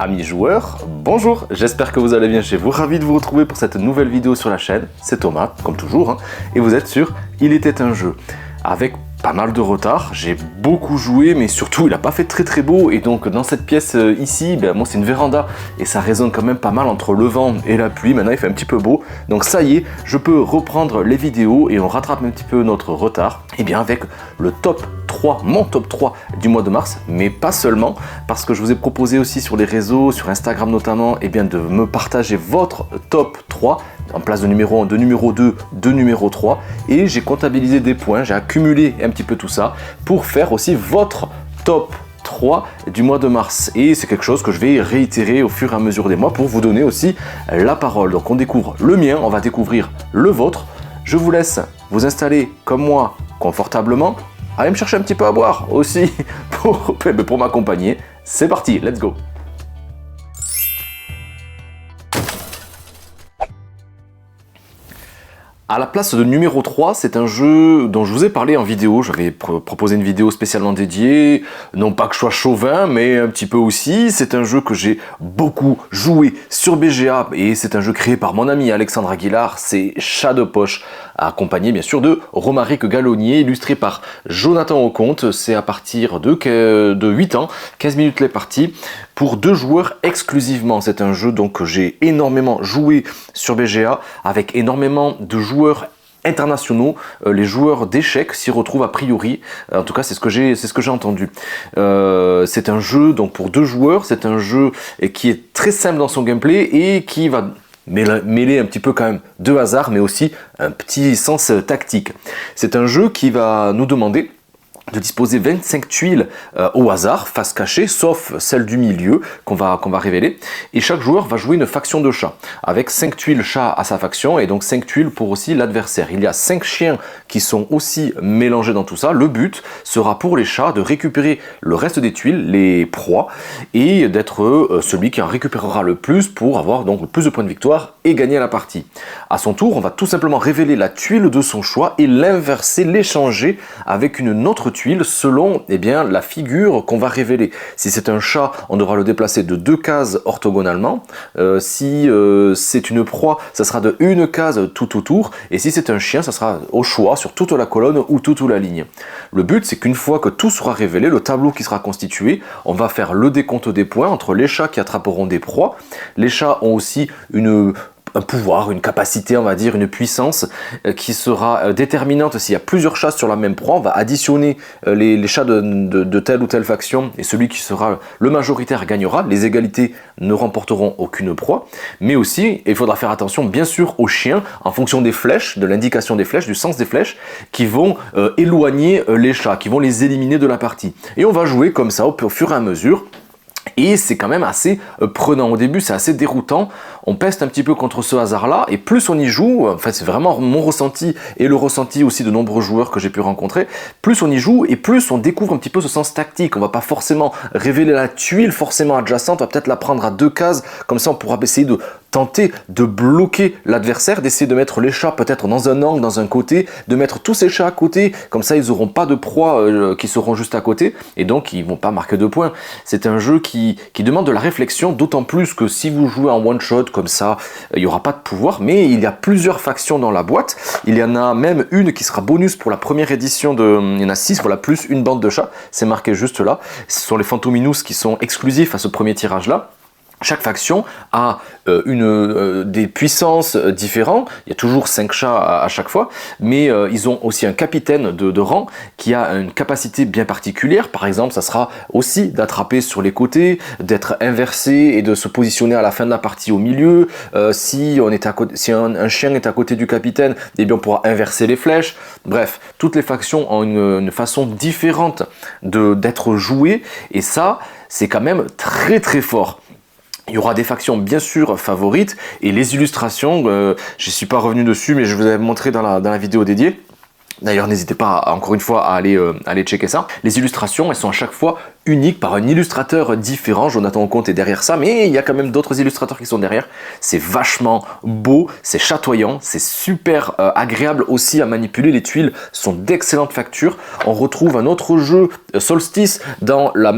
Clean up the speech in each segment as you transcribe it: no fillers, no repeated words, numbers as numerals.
Amis joueurs, bonjour, j'espère que vous allez bien chez vous, ravi de vous retrouver pour cette nouvelle vidéo sur la chaîne, c'est Thomas, comme toujours, et vous êtes sur Il était un jeu. Avec pas mal de retard, j'ai beaucoup joué, mais surtout il n'a pas fait très beau, et donc dans cette pièce ici, moi c'est une véranda, et ça résonne quand même pas mal entre le vent et la pluie, maintenant il fait un petit peu beau, donc ça y est, je peux reprendre les vidéos, et on rattrape un petit peu notre retard, et bien avec le top 3, mon top 3 du mois de mars, mais pas seulement, parce que je vous ai proposé aussi sur les réseaux, sur Instagram notamment, et bien de me partager votre top 3, en place de numéro 1, de numéro 2, de numéro 3, et j'ai comptabilisé des points, j'ai accumulé un petit peu tout ça, pour faire aussi votre top 3 du mois de mars, et c'est quelque chose que je vais réitérer au fur et à mesure des mois pour vous donner aussi la parole. Donc on découvre le mien, on va découvrir le vôtre, je vous laisse vous installer comme moi confortablement, allez me chercher un petit peu à boire aussi pour m'accompagner. C'est parti, let's go! À la place de numéro 3, c'est un jeu dont je vous ai parlé en vidéo. J'avais proposé une vidéo spécialement dédiée. Non pas que je sois chauvin, mais un petit peu aussi. C'est un jeu que j'ai beaucoup joué sur BGA. Et c'est un jeu créé par mon ami Alexandre Aguilar. C'est Chat de poche, accompagné bien sûr de Romaric Gallonnier, illustré par Jonathan Auconte. C'est à partir de 8 ans, 15 minutes les parties, pour 2 joueurs exclusivement. C'est un jeu donc que j'ai énormément joué sur BGA, avec énormément de joueurs internationaux. Les joueurs d'échecs s'y retrouvent a priori, en tout cas c'est ce que j'ai entendu. C'est un jeu donc pour 2 joueurs, c'est un jeu qui est très simple dans son gameplay et qui va mêler un petit peu quand même de hasard, mais aussi un petit sens tactique. C'est un jeu qui va nous demander de disposer 25 tuiles au hasard, face cachée, sauf celle du milieu qu'on va révéler. Et chaque joueur va jouer une faction de chats, avec 5 tuiles chat à sa faction, et donc 5 tuiles pour aussi l'adversaire. Il y a 5 chiens qui sont aussi mélangés dans tout ça. Le but sera pour les chats de récupérer le reste des tuiles, les proies, et d'être celui qui en récupérera le plus pour avoir donc le plus de points de victoire et gagner la partie. À son tour, on va tout simplement révéler la tuile de son choix et l'inverser, l'échanger avec une autre tuile selon la figure qu'on va révéler. Si c'est un chat, on devra le déplacer de 2 cases orthogonalement. Si c'est une proie, ça sera de 1 case tout autour. Et si c'est un chien, ça sera au choix sur toute la colonne ou toute la ligne. Le but, c'est qu'une fois que tout sera révélé, le tableau qui sera constitué, on va faire le décompte des points entre les chats qui attraperont des proies. Les chats ont aussi un pouvoir, une capacité, on va dire, une puissance qui sera déterminante. S'il y a plusieurs chats sur la même proie, on va additionner les chats de telle ou telle faction, et celui qui sera le majoritaire gagnera. Les égalités ne remporteront aucune proie, mais aussi il faudra faire attention bien sûr aux chiens en fonction des flèches, de l'indication des flèches, du sens des flèches, qui vont éloigner les chats, qui vont les éliminer de la partie. Et on va jouer comme ça au fur et à mesure. Et c'est quand même assez prenant au début, c'est assez déroutant, on peste un petit peu contre ce hasard-là, et plus on y joue, enfin c'est vraiment mon ressenti, et le ressenti aussi de nombreux joueurs que j'ai pu rencontrer, plus on y joue, et plus on découvre un petit peu ce sens tactique. On va pas forcément révéler la tuile forcément adjacente, on va peut-être la prendre à 2 cases, comme ça on pourra essayer de tenter de bloquer l'adversaire, d'essayer de mettre les chats peut-être dans un angle, dans un côté, de mettre tous ces chats à côté, comme ça ils n'auront pas de proie qui seront juste à côté, et donc ils vont pas marquer de points. C'est un jeu qui demande de la réflexion, d'autant plus que si vous jouez en one shot comme ça, il n'y aura pas de pouvoir, mais il y a plusieurs factions dans la boîte. Il y en a même une qui sera bonus pour la première édition il y en a 6, voilà, plus une bande de chats, c'est marqué juste là. Ce sont les Phantominous qui sont exclusifs à ce premier tirage là. Chaque faction a des puissances différentes, il y a toujours 5 chats à chaque fois, mais ils ont aussi un capitaine de rang qui a une capacité bien particulière. Par exemple, ça sera aussi d'attraper sur les côtés, d'être inversé et de se positionner à la fin de la partie au milieu. Si un chien est à côté du capitaine, eh bien on pourra inverser les flèches. Bref, toutes les factions ont une façon différente d'être jouées, et ça, c'est quand même très fort. Il y aura des factions bien sûr favorites, et les illustrations, je ne suis pas revenu dessus, mais je vous avais montré dans la vidéo dédiée. D'ailleurs, n'hésitez pas, encore une fois, à aller checker ça. Les illustrations, elles sont à chaque fois unique par un illustrateur différent. Jonathan Oconte est derrière ça, mais il y a quand même d'autres illustrateurs qui sont derrière. C'est vachement beau, c'est chatoyant, c'est super agréable aussi à manipuler. Les tuiles sont d'excellente facture. On retrouve un autre jeu, Solstice, dans le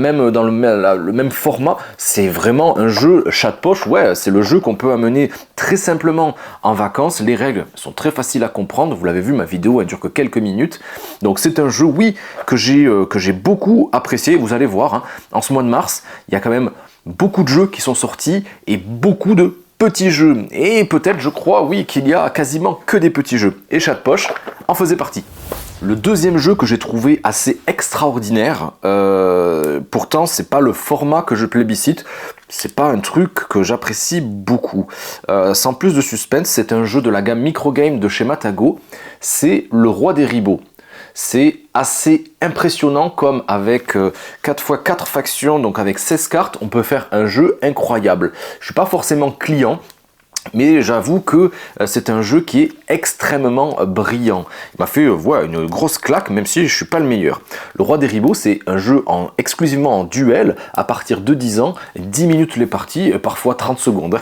même format. C'est vraiment un jeu chat de poche. Ouais, c'est le jeu qu'on peut amener très simplement en vacances. Les règles sont très faciles à comprendre. Vous l'avez vu, ma vidéo elle dure que quelques minutes. Donc c'est un jeu, oui, que j'ai beaucoup apprécié. Vous allez voir, hein, en ce mois de mars, il y a quand même beaucoup de jeux qui sont sortis et beaucoup de petits jeux. Et peut-être, je crois, oui, qu'il y a quasiment que des petits jeux. Et Chat de Poche en faisait partie. Le deuxième jeu que j'ai trouvé assez extraordinaire, pourtant c'est pas le format que je plébiscite, c'est pas un truc que j'apprécie beaucoup. Sans plus de suspense, c'est un jeu de la gamme Microgame de chez Matago, c'est Le Roi des Ribauds. C'est assez impressionnant comme avec 4x4 factions, donc avec 16 cartes, on peut faire un jeu incroyable. Je suis pas forcément client, mais j'avoue que c'est un jeu qui est extrêmement brillant. Il m'a fait une grosse claque, même si je ne suis pas le meilleur. Le Roi des Ribauds, c'est un jeu exclusivement en duel, à partir de 10 ans, 10 minutes les parties, parfois 30 secondes,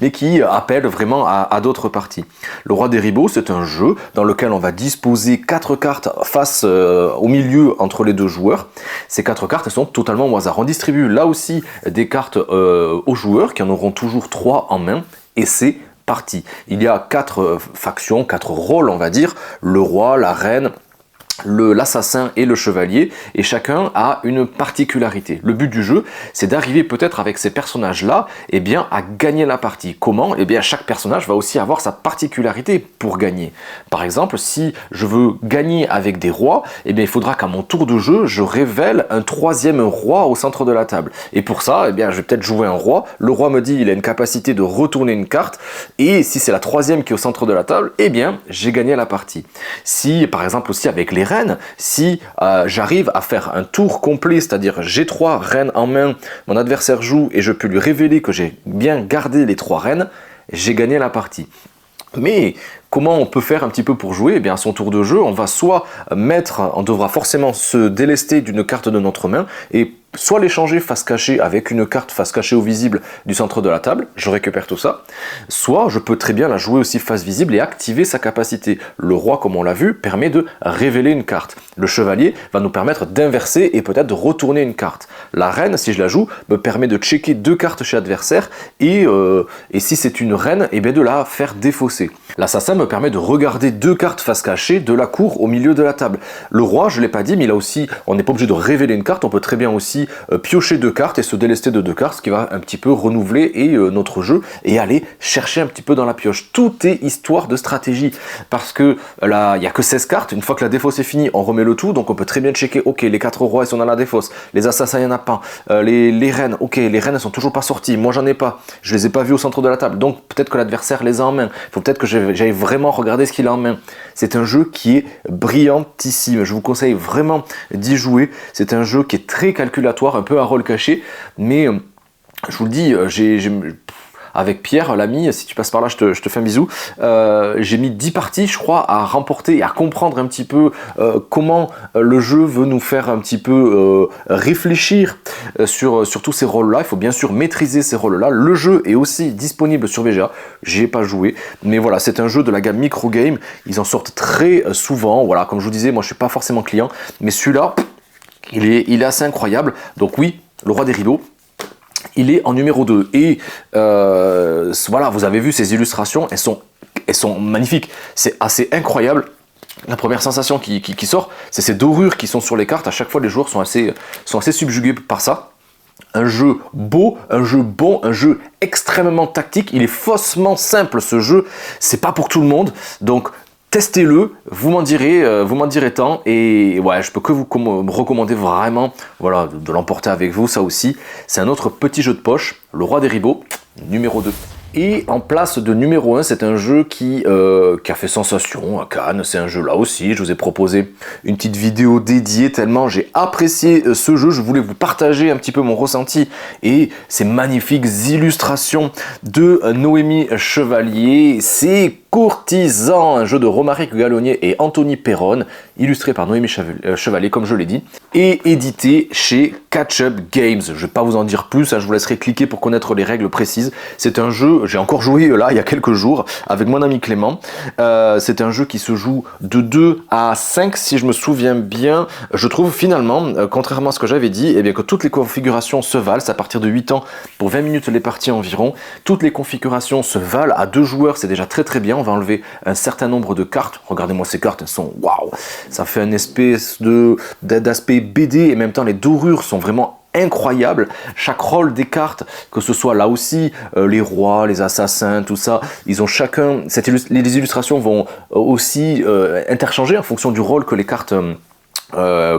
mais qui appelle vraiment à d'autres parties. Le Roi des Ribauds, c'est un jeu dans lequel on va disposer 4 cartes face au milieu entre les deux joueurs. Ces 4 cartes elles sont totalement au hasard. On distribue là aussi des cartes aux joueurs, qui en auront toujours 3 en main, et c'est parti. Il y a 4 factions, 4 rôles on va dire, le roi, la reine, l'assassin et le chevalier, et chacun a une particularité. Le but du jeu, c'est d'arriver peut-être avec ces personnages-là, eh bien, à gagner la partie. Comment? Eh bien, chaque personnage va aussi avoir sa particularité pour gagner. Par exemple, si je veux gagner avec des rois, eh bien, il faudra qu'à mon tour de jeu, je révèle un 3e roi au centre de la table. Et pour ça, eh bien, je vais peut-être jouer un roi. Le roi me dit, il a une capacité de retourner une carte, et si c'est la 3e qui est au centre de la table, eh bien, j'ai gagné la partie. Si, par exemple, aussi avec les reines, si j'arrive à faire un tour complet, c'est-à-dire j'ai 3 reines en main, mon adversaire joue et je peux lui révéler que j'ai bien gardé les 3 reines, j'ai gagné la partie. Mais comment on peut faire un petit peu pour jouer? Eh bien, à son tour de jeu, on devra forcément se délester d'une carte de notre main et soit l'échanger face cachée avec une carte face cachée ou visible du centre de la table, je récupère tout ça, soit je peux très bien la jouer aussi face visible et activer sa capacité. Le roi, comme on l'a vu, permet de révéler une carte. Le chevalier va nous permettre d'inverser et peut-être de retourner une carte. La reine, si je la joue, me permet de checker 2 cartes chez l'adversaire et si c'est une reine, eh bien de la faire défausser. L'assassin me permet de regarder 2 cartes face cachée de la cour au milieu de la table. Le roi, je ne l'ai pas dit, mais là aussi, on n'est pas obligé de révéler une carte, on peut très bien aussi piocher 2 cartes et se délester de 2 cartes, ce qui va un petit peu renouveler notre jeu et aller chercher un petit peu dans la pioche. Tout est histoire de stratégie, parce que là, il n'y a que 16 cartes, une fois que la défausse est finie, on remet le tout, donc on peut très bien checker, ok, les 4 rois ils sont dans la défausse, les assassins il n'y en a pas, les reines, ok, les reines elles sont toujours pas sorties, moi j'en ai pas, je les ai pas vues au centre de la table, donc peut-être que l'adversaire les a en main, il faut peut-être que j'aille vraiment regarder ce qu'il a en main. C'est un jeu qui est brillantissime, je vous conseille vraiment d'y jouer, c'est un jeu qui est très calculatoire, un peu à rôle caché, mais je vous le dis, avec Pierre, l'ami, si tu passes par là, je te fais un bisou. J'ai mis 10 parties, je crois, à remporter et à comprendre un petit peu comment le jeu veut nous faire un petit peu réfléchir sur tous ces rôles-là. Il faut bien sûr maîtriser ces rôles-là. Le jeu est aussi disponible sur VGA. J'y ai pas joué, mais voilà, c'est un jeu de la gamme Microgame. Ils en sortent très souvent. Voilà, comme je vous disais, moi je suis pas forcément client, mais celui-là, il est assez incroyable. Donc oui, Le Roi des Ribauds. Il est en numéro 2 et voilà, vous avez vu ces illustrations, elles sont magnifiques, c'est assez incroyable. La première sensation qui sort, c'est ces dorures qui sont sur les cartes. À chaque fois, les joueurs sont assez subjugués par ça. Un jeu beau, un jeu bon, un jeu extrêmement tactique. Il est faussement simple ce jeu, c'est pas pour tout le monde, donc testez-le, vous m'en direz tant, et ouais, je peux que vous recommander vraiment, voilà, de l'emporter avec vous, ça aussi. C'est un autre petit jeu de poche, Le Roi des Ribauds, numéro 2. Et en place de numéro 1, c'est un jeu qui a fait sensation à Cannes. C'est un jeu là aussi. Je vous ai proposé une petite vidéo dédiée tellement j'ai apprécié ce jeu. Je voulais vous partager un petit peu mon ressenti et ces magnifiques illustrations de Noémie Chevalier. C'est Courtisan, un jeu de Romaric Gallonnier et Anthony Perron, illustré par Noémie Chevalier, comme je l'ai dit, et édité chez Catch Up Games. Je ne vais pas vous en dire plus, hein, je vous laisserai cliquer pour connaître les règles précises. C'est un jeu, j'ai encore joué là il y a quelques jours avec mon ami Clément. C'est un jeu qui se joue de 2 à 5 si je me souviens bien. Je trouve finalement, contrairement à ce que j'avais dit, eh bien, que toutes les configurations se valent. C'est à partir de 8 ans pour 20 minutes les parties environ. Toutes les configurations se valent. À 2 joueurs, c'est déjà très très bien. On va enlever un certain nombre de cartes. Regardez-moi ces cartes, elles sont waouh. Ça fait une espèce d'aspect BD et en même temps les dorures sont vraiment incroyables. Chaque rôle des cartes, que ce soit là aussi les rois, les assassins, tout ça, ils ont chacun. Les illustrations vont aussi interchanger en fonction du rôle que les cartes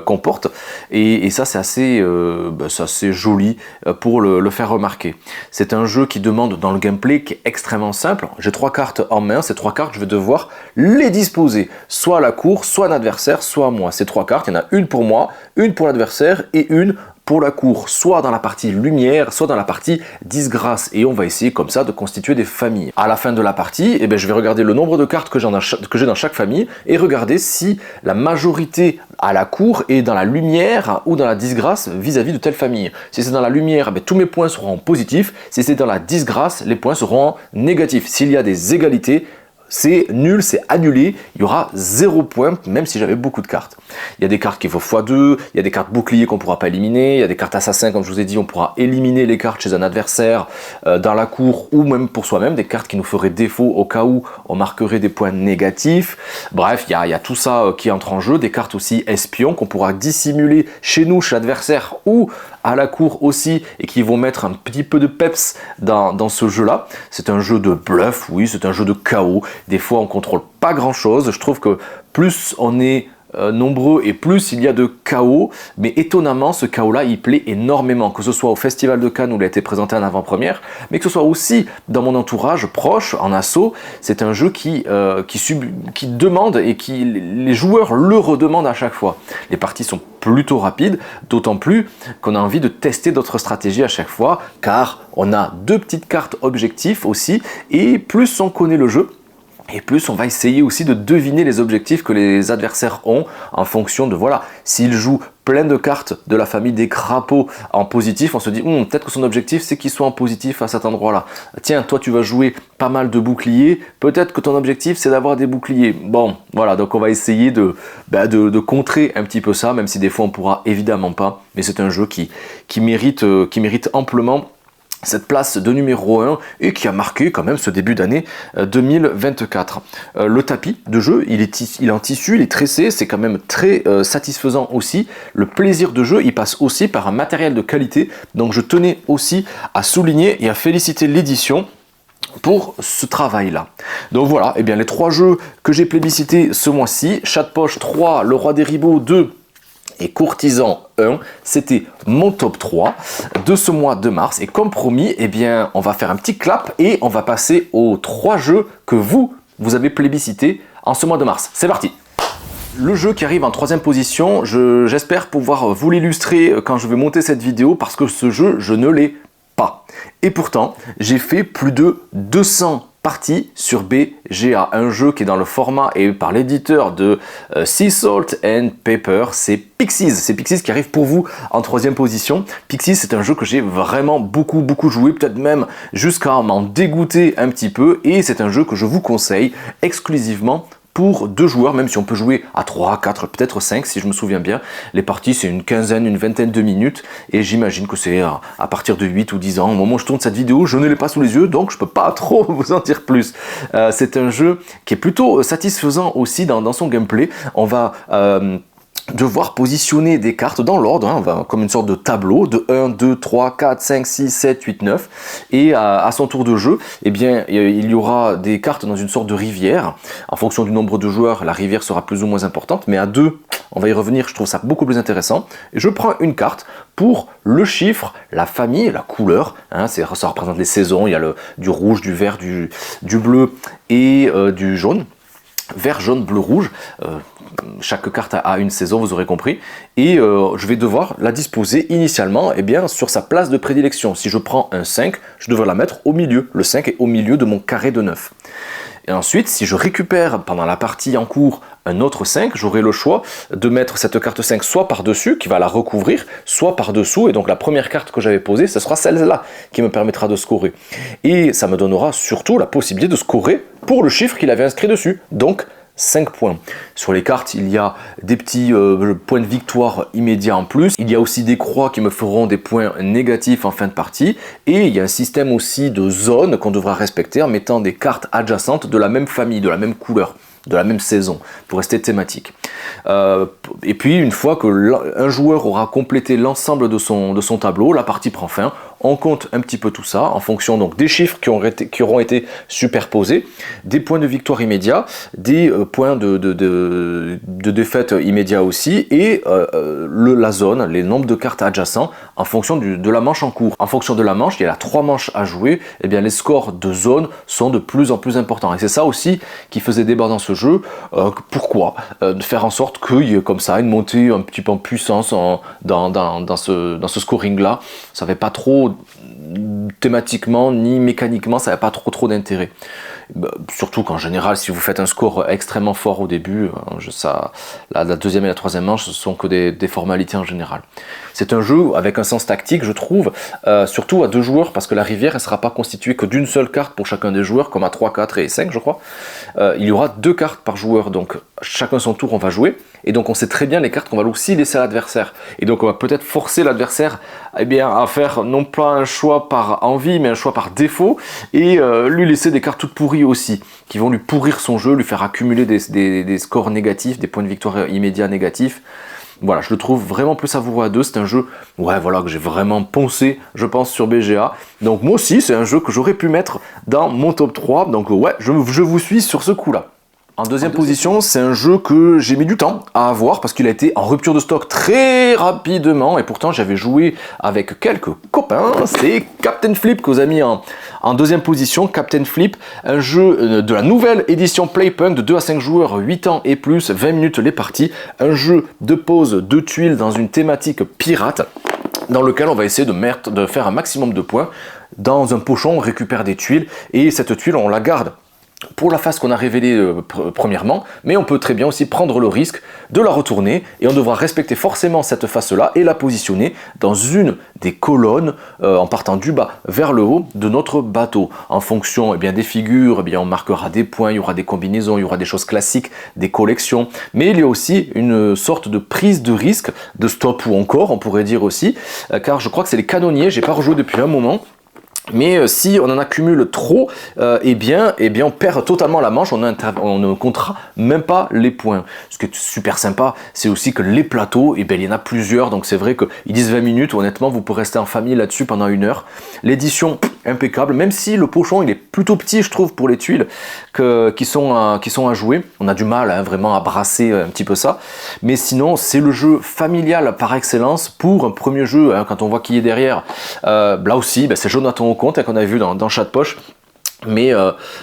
comporte et ça c'est assez joli pour le faire remarquer. C'est un jeu qui demande dans le gameplay qui est extrêmement simple. J'ai 3 cartes en main, ces 3 cartes je vais devoir les disposer soit à la cour, soit à un adversaire, soit à moi. Ces 3 cartes, il y en a une pour moi, une pour l'adversaire et une pour la cour, soit dans la partie lumière, soit dans la partie disgrâce. Et on va essayer comme ça de constituer des familles. À la fin de la partie, eh bien, je vais regarder le nombre de cartes que j'ai dans chaque famille et regarder si la majorité à la cour est dans la lumière ou dans la disgrâce vis-à-vis de telle famille. Si c'est dans la lumière, eh bien, tous mes points seront positifs. Si c'est dans la disgrâce, les points seront négatifs. S'il y a des égalités, c'est nul, c'est annulé, il y aura 0 point, même si j'avais beaucoup de cartes. Il y a des cartes qui vaut x2, il y a des cartes boucliers qu'on ne pourra pas éliminer, il y a des cartes assassins, comme je vous ai dit, on pourra éliminer les cartes chez un adversaire dans la cour ou même pour soi-même, des cartes qui nous feraient défaut au cas où on marquerait des points négatifs. Bref, il y a tout ça qui entre en jeu, des cartes aussi espions qu'on pourra dissimuler chez nous, chez l'adversaire ou à la cour aussi et qui vont mettre un petit peu de peps dans ce jeu-là. C'est un jeu de bluff, oui, c'est un jeu de chaos. Des fois, on contrôle pas grand-chose. Je trouve que plus on est nombreux et plus il y a de chaos, mais étonnamment ce chaos-là il plaît énormément, que ce soit au Festival de Cannes où il a été présenté en avant-première, mais que ce soit aussi dans mon entourage proche, en asso. C'est un jeu qui demande et qui les joueurs le redemandent à chaque fois. Les parties sont plutôt rapides, d'autant plus qu'on a envie de tester d'autres stratégies à chaque fois, car on a 2 petites cartes objectifs aussi, et plus on connaît le jeu, et plus on va essayer aussi de deviner les objectifs que les adversaires ont en fonction de, voilà, s'ils jouent plein de cartes de la famille des crapauds en positif, on se dit peut-être que son objectif c'est qu'il soit en positif à cet endroit-là. Tiens, toi tu vas jouer pas mal de boucliers, peut-être que ton objectif c'est d'avoir des boucliers. Bon, voilà, donc on va essayer de contrer un petit peu ça, même si des fois on pourra évidemment pas, mais c'est un jeu qui mérite amplement cette place de numéro 1 et qui a marqué quand même ce début d'année 2024. Le tapis de jeu, il est en tissu, il est tressé, c'est quand même très satisfaisant aussi. Le plaisir de jeu, il passe aussi par un matériel de qualité, donc je tenais aussi à souligner et à féliciter l'édition pour ce travail-là. Donc voilà, et bien les 3 jeux que j'ai plébiscités ce mois-ci, Chat de poche 3, Le Roi des Ribauds 2, et Courtisan 1, c'était mon top 3 de ce mois de mars. Et comme promis, eh bien, on va faire un petit clap et on va passer aux 3 jeux que vous avez plébiscités en ce mois de mars. C'est parti! Le jeu qui arrive en 3e position, j'espère pouvoir vous l'illustrer quand je vais monter cette vidéo parce que ce jeu, je ne l'ai pas. Et pourtant, j'ai fait plus de 200 partie sur BGA, un jeu qui est dans le format et par l'éditeur de Sea Salt and Pepper, c'est Pixies. C'est Pixies qui arrive pour vous en 3e position. Pixies, c'est un jeu que j'ai vraiment beaucoup joué, peut-être même jusqu'à m'en dégoûter un petit peu, et c'est un jeu que je vous conseille exclusivement pour 2 joueurs, même si on peut jouer à 3, 4, peut-être 5 si je me souviens bien. Les parties c'est une quinzaine, une vingtaine de minutes et j'imagine que c'est à partir de 8 ou 10 ans. Au moment où je tourne cette vidéo, je ne l'ai pas sous les yeux donc je peux pas trop vous en dire plus. C'est un jeu qui est plutôt satisfaisant aussi dans son gameplay. On va devoir positionner des cartes dans l'ordre, hein, comme une sorte de tableau de 1, 2, 3, 4, 5, 6, 7, 8, 9 et à son tour de jeu, eh bien, il y aura des cartes dans une sorte de rivière. En fonction du nombre de joueurs, la rivière sera plus ou moins importante, mais à 2, on va y revenir, je trouve ça beaucoup plus intéressant. Et je prends une carte pour le chiffre, la famille, la couleur, hein, ça représente les saisons, il y a du rouge, du vert, du bleu et du jaune. Vert, jaune, bleu, rouge, chaque carte a une saison, vous aurez compris, et je vais devoir la disposer initialement sur sa place de prédilection. Si je prends un 5, je devrais la mettre au milieu, le 5 est au milieu de mon carré de 9. Et ensuite, si je récupère pendant la partie en cours un autre 5, j'aurai le choix de mettre cette carte 5 soit par-dessus, qui va la recouvrir, soit par-dessous, et donc la première carte que j'avais posée, ce sera celle-là qui me permettra de scorer. Et ça me donnera surtout la possibilité de scorer pour le chiffre qu'il avait inscrit dessus, donc 5 points. Sur les cartes, il y a des petits points de victoire immédiats en plus. Il y a aussi des croix qui me feront des points négatifs en fin de partie. Et il y a un système aussi de zones qu'on devra respecter en mettant des cartes adjacentes de la même famille, de la même couleur, de la même saison, pour rester thématique. Et puis, une fois qu'un joueur aura complété l'ensemble de son tableau, la partie prend fin. On compte un petit peu tout ça en fonction donc des chiffres qui auront été superposés, des points de victoire immédiats, des points de défaite immédiats aussi, et la zone, les nombres de cartes adjacents en fonction de la manche en cours. En fonction de la manche, il y a 3 manches à jouer, et bien les scores de zone sont de plus en plus importants. Et c'est ça aussi qui faisait débat dans ce jeu. Pourquoi de faire en sorte qu'il y ait comme ça une montée un petit peu en puissance dans ce scoring-là. Ça n'avait pas trop thématiquement ni mécaniquement, ça n'avait pas trop d'intérêt. Surtout qu'en général, si vous faites un score extrêmement fort au début, la deuxième et la troisième manche, ce sont que des formalités en général. C'est un jeu avec un sens tactique, je trouve, surtout à 2 joueurs, parce que la rivière, elle ne sera pas constituée que d'une seule carte pour chacun des joueurs, comme à 3, 4 et 5, je crois. Il y aura 2 cartes par joueur, donc chacun son tour, on va jouer, et donc on sait très bien les cartes qu'on va aussi laisser à l'adversaire. Et donc on va peut-être forcer l'adversaire à faire non pas un choix par envie, mais un choix par défaut, et lui laisser des cartes toutes pourries aussi, qui vont lui pourrir son jeu, lui faire accumuler des scores négatifs, des points de victoire immédiats négatifs. Voilà, je le trouve vraiment plus savoureux à 2. C'est un jeu que j'ai vraiment poncé, je pense, sur BGA. Donc moi aussi, c'est un jeu que j'aurais pu mettre dans mon top 3. Donc je vous suis sur ce coup-là. En deuxième position, c'est un jeu que j'ai mis du temps à avoir parce qu'il a été en rupture de stock très rapidement et pourtant j'avais joué avec quelques copains. C'est Captain Flip que vous avez mis en deuxième position. Captain Flip, un jeu de la nouvelle édition Playpunk de 2 à 5 joueurs, 8 ans et plus, 20 minutes les parties. Un jeu de pose de tuiles dans une thématique pirate dans lequel on va essayer de faire un maximum de points. Dans un pochon, on récupère des tuiles et cette tuile, on la garde pour la phase qu'on a révélée premièrement, mais on peut très bien aussi prendre le risque de la retourner et on devra respecter forcément cette face-là et la positionner dans une des colonnes en partant du bas vers le haut de notre bateau. En fonction des figures, on marquera des points, il y aura des combinaisons, il y aura des choses classiques, des collections, mais il y a aussi une sorte de prise de risque, de stop ou encore, on pourrait dire aussi, car je crois que c'est les canonniers, j'ai pas rejoué depuis un moment. Mais si on en accumule trop, on perd totalement la manche, on ne comptera même pas les points. Ce qui est super sympa, c'est aussi que les plateaux, il y en a plusieurs, donc c'est vrai qu'ils disent 20 minutes, honnêtement, vous pourrez rester en famille là-dessus pendant 1 heure. L'édition, impeccable, même si le pochon, il est plutôt petit, je trouve, pour les tuiles qui sont à jouer. On a du mal vraiment à brasser un petit peu ça. Mais sinon, c'est le jeu familial par excellence pour un premier jeu, quand on voit qui est derrière. Là aussi, c'est Jonathan Compte qu'on avait vu dans Chat Poche. Mais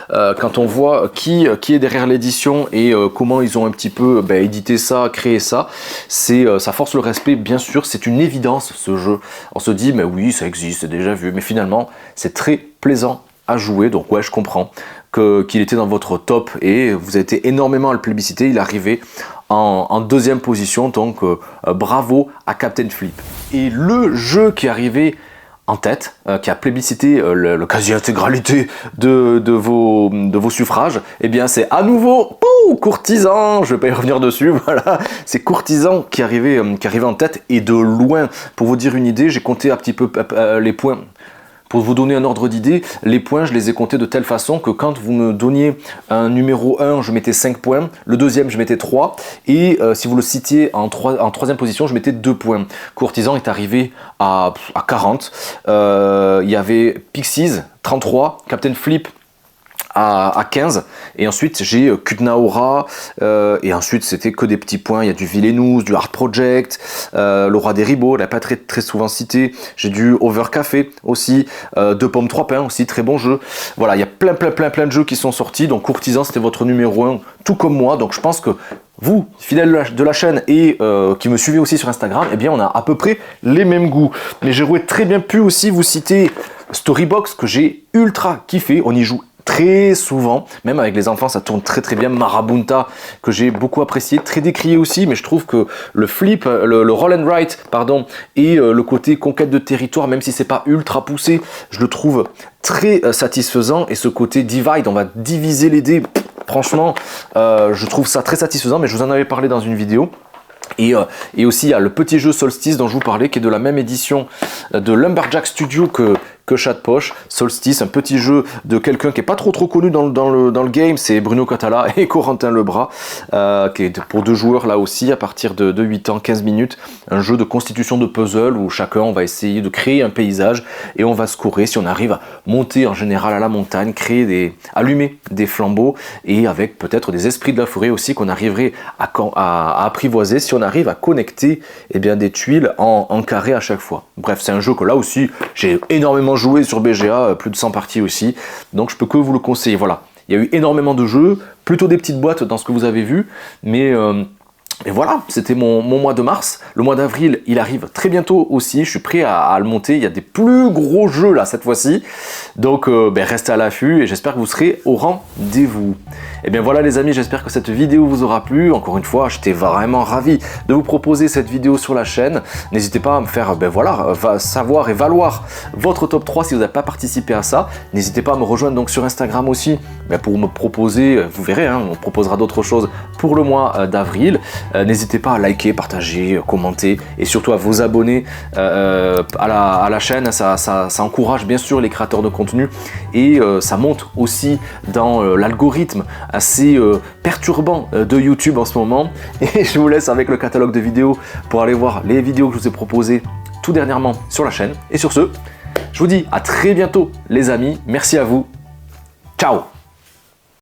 quand on voit qui est derrière l'édition et comment ils ont un petit peu édité ça, créé ça, ça force le respect, bien sûr, c'est une évidence ce jeu. On se dit, mais oui, ça existe, c'est déjà vu, mais finalement, c'est très plaisant à jouer, donc ouais, je comprends qu'il était dans votre top et vous avez été énormément à le plébisciter, il est arrivé en deuxième position, donc bravo à Captain Flip. Et le jeu qui est arrivé en tête, qui a plébiscité la quasi-intégralité de vos suffrages, c'est à nouveau Courtisan, je vais pas y revenir dessus, voilà, c'est Courtisan qui arrivait en tête et de loin. Pour vous dire une idée, j'ai compté un petit peu les points. Pour vous donner un ordre d'idée, les points, je les ai comptés de telle façon que quand vous me donniez un numéro 1, je mettais 5 points, le deuxième, je mettais 3, et si vous le citiez en troisième position, je mettais 2 points. Courtisan est arrivé à 40, il y avait Pixies, 33, Captain Flip, à 15, et ensuite j'ai Kutnaora, et ensuite c'était que des petits points. Il y a du Villainous, du Art Project, le Roi des Ribauds, elle n'a pas très souvent cité. J'ai du Over Café aussi, 2 pommes 3 pains aussi, très bon jeu. Voilà, il y a plein de jeux qui sont sortis, donc Courtisan c'était votre numéro 1, tout comme moi, donc je pense que vous, fidèles de la chaîne et qui me suivez aussi sur Instagram, on a à peu près les mêmes goûts. Mais j'aurais très bien pu aussi vous citer Storybox, que j'ai ultra kiffé, on y joue très souvent, même avec les enfants ça tourne très très bien. Marabunta que j'ai beaucoup apprécié, très décrié aussi, mais je trouve que le flip, le roll and write pardon, et le côté conquête de territoire, même si c'est pas ultra poussé, je le trouve très satisfaisant. Et ce côté divide, on va diviser les dés, franchement je trouve ça très satisfaisant, mais je vous en avais parlé dans une vidéo. Et aussi il y a le petit jeu Solstice dont je vous parlais, qui est de la même édition de Lumberjack Studio que Chat Poche. Solstice, un petit jeu de quelqu'un qui est pas trop connu dans le game, c'est Bruno Catala et Corentin Lebras, qui est pour 2 joueurs là aussi, à partir de 8 ans, 15 minutes. Un jeu de constitution de puzzle où chacun on va essayer de créer un paysage et on va scorer si on arrive à monter en général à la montagne, allumer des flambeaux, et avec peut-être des esprits de la forêt aussi qu'on arriverait à apprivoiser si on arrive à connecter des tuiles en carré à chaque fois. Bref, c'est un jeu que là aussi j'ai énormément joué sur BGA, plus de 100 parties aussi, donc je peux que vous le conseiller. Voilà, il y a eu énormément de jeux, plutôt des petites boîtes dans ce que vous avez vu, mais voilà, c'était mon mois de mars. Le mois d'avril, il arrive très bientôt aussi. Je suis prêt à le monter. Il y a des plus gros jeux là cette fois-ci. Donc restez à l'affût et j'espère que vous serez au rendez-vous. Et bien voilà les amis, j'espère que cette vidéo vous aura plu. Encore une fois, j'étais vraiment ravi de vous proposer cette vidéo sur la chaîne. N'hésitez pas à me faire savoir et valoir votre top 3 si vous n'avez pas participé à ça. N'hésitez pas à me rejoindre donc sur Instagram aussi pour me proposer, vous verrez, on proposera d'autres choses pour le mois d'avril. N'hésitez pas à liker, partager, commenter et surtout à vous abonner à la chaîne. Ça encourage bien sûr les créateurs de contenu et ça monte aussi dans l'algorithme assez perturbant de YouTube en ce moment. Et je vous laisse avec le catalogue de vidéos pour aller voir les vidéos que je vous ai proposées tout dernièrement sur la chaîne. Et sur ce, je vous dis à très bientôt les amis. Merci à vous. Ciao!